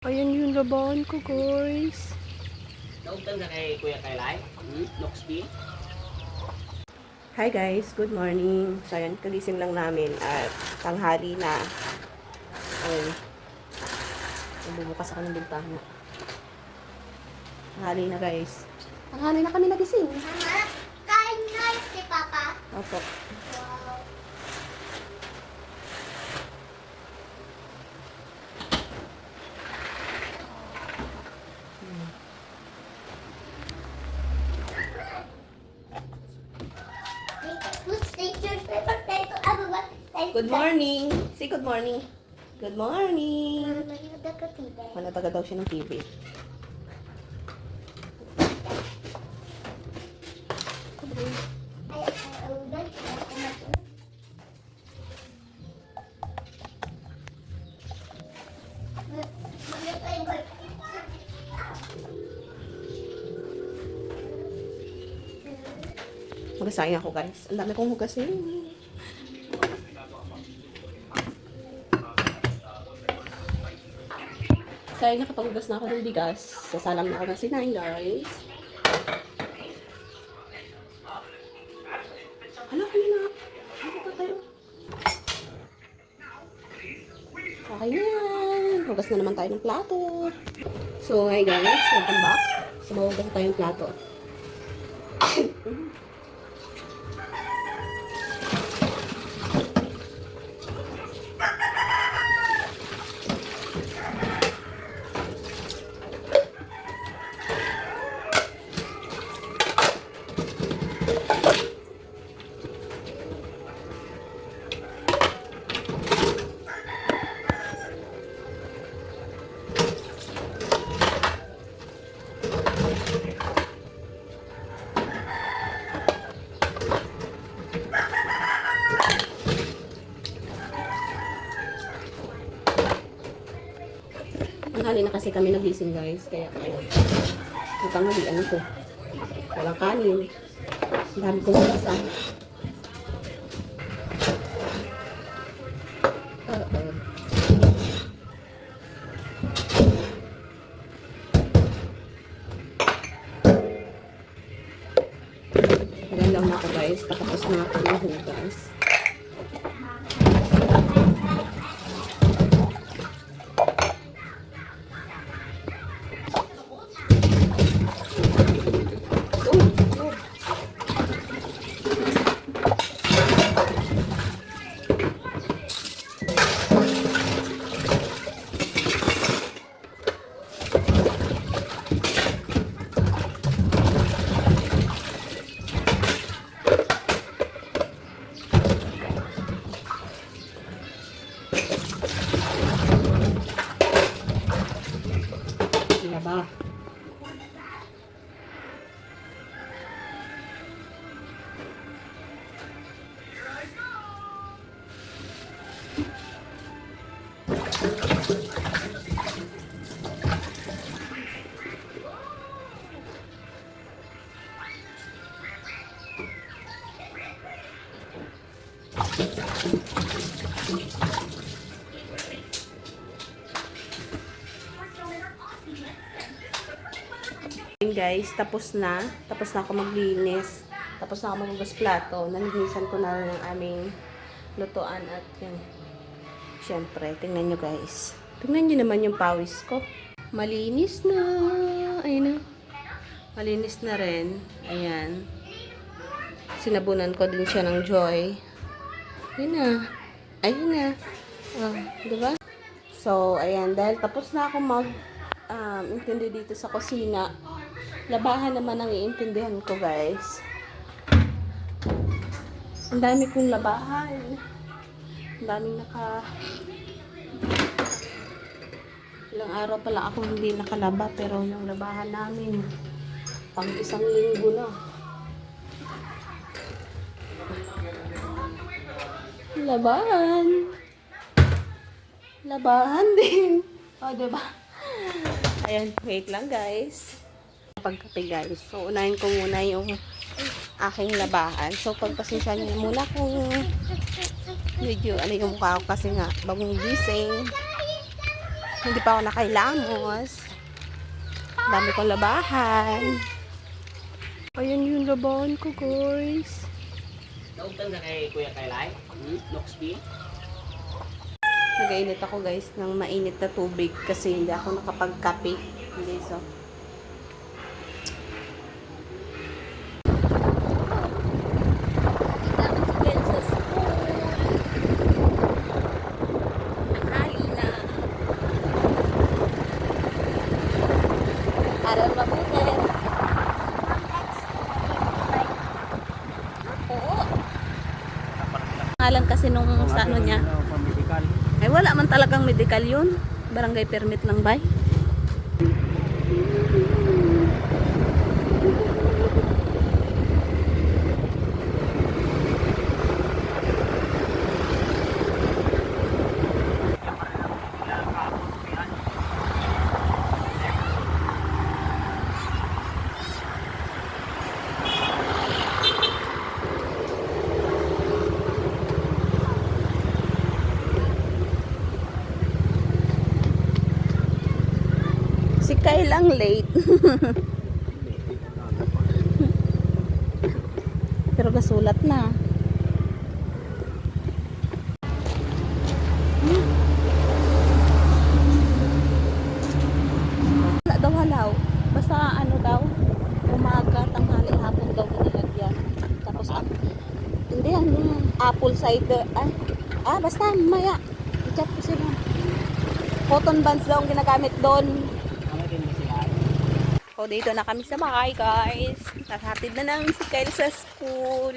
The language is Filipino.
Ayan yung labahan ko, guys. Naugtan na kay Kuya Kailay? Noxty? Hi guys, good morning. So ayan, kagising lang namin at tanghali na. Ayun. Bumubukas ako ng bintana. Tanghali na guys. Tanghali na kami nagising. Mama, kain na si Papa. Opo. Wow. Who's teacher paper tayo? Ano ba? Good morning. Say good morning. Good morning. Mayuda ka tiba. Manataga daw siya ng TV. Magasayang ako guys. Ang dami kong hugasin. Sayang nakapaghugas na ako ng bigas. Sasalang na ako ng sinain guys. Hala, hala. Ano pa tayo? Okay na yan. Hugas na naman tayo ng plato. So, ngayon guys, welcome back. So, mahugas tayo ng plato. Tanghali na kasi kami nagising guys, kaya yung tanghalian ko. Walang kanin. Ang dami kong hugasan. Ayan lang na ako guys, patapos na ako ng hugas. Ba? Guys, tapos na ako maglinis, tapos na ako maghugas plato, nalinisan ko na rin ang aming lutuan at yan, syempre, tingnan nyo guys, tingnan nyo naman yung pawis ko, malinis na, ayun na, malinis na rin, ayan, sinabunan ko din siya ng Joy, ayun na, oh, diba? So, ayan, dahil tapos na ako intindi dito sa kusina, labahan naman ang iintindihan ko guys. Ang dami kong labahan. Ang daming ilang araw pala ako hindi nakalaba, pero yung labahan namin pang isang linggo na. Labahan din. O, diba? Ayan, wait lang guys. Pagkape guys. So, unahin ko muna yung aking labahan. So, pagpasensya niyo muna kung medyo ano yung mukha ko kasi nga bagong gising. Hindi pa ako nakailamos. Dami kong labahan. Ayan yung labahan ko, guys. Naugtan ka kay Kuya Kailay? Knoxville? Nagainit ako, guys, ng mainit na tubig kasi hindi ako nakapagkape. Hindi, so. Aral mabuti. Oo. Ngalan kasi nung sa ano niya. Ay wala man talagang medical yun. Barangay permit lang ba? Si Kyle ang late. Pero gasulat na. Wala daw halaw. Basta ano daw, umaga, tanghali, hapon daw nilagyan. Tapos hindi ano, apple cider. Basta maya. I-chat ko sila. Cotton buds daw ang ginagamit doon. O, dito na kami sa bahay, guys. Hatid na namin si Kyle sa school.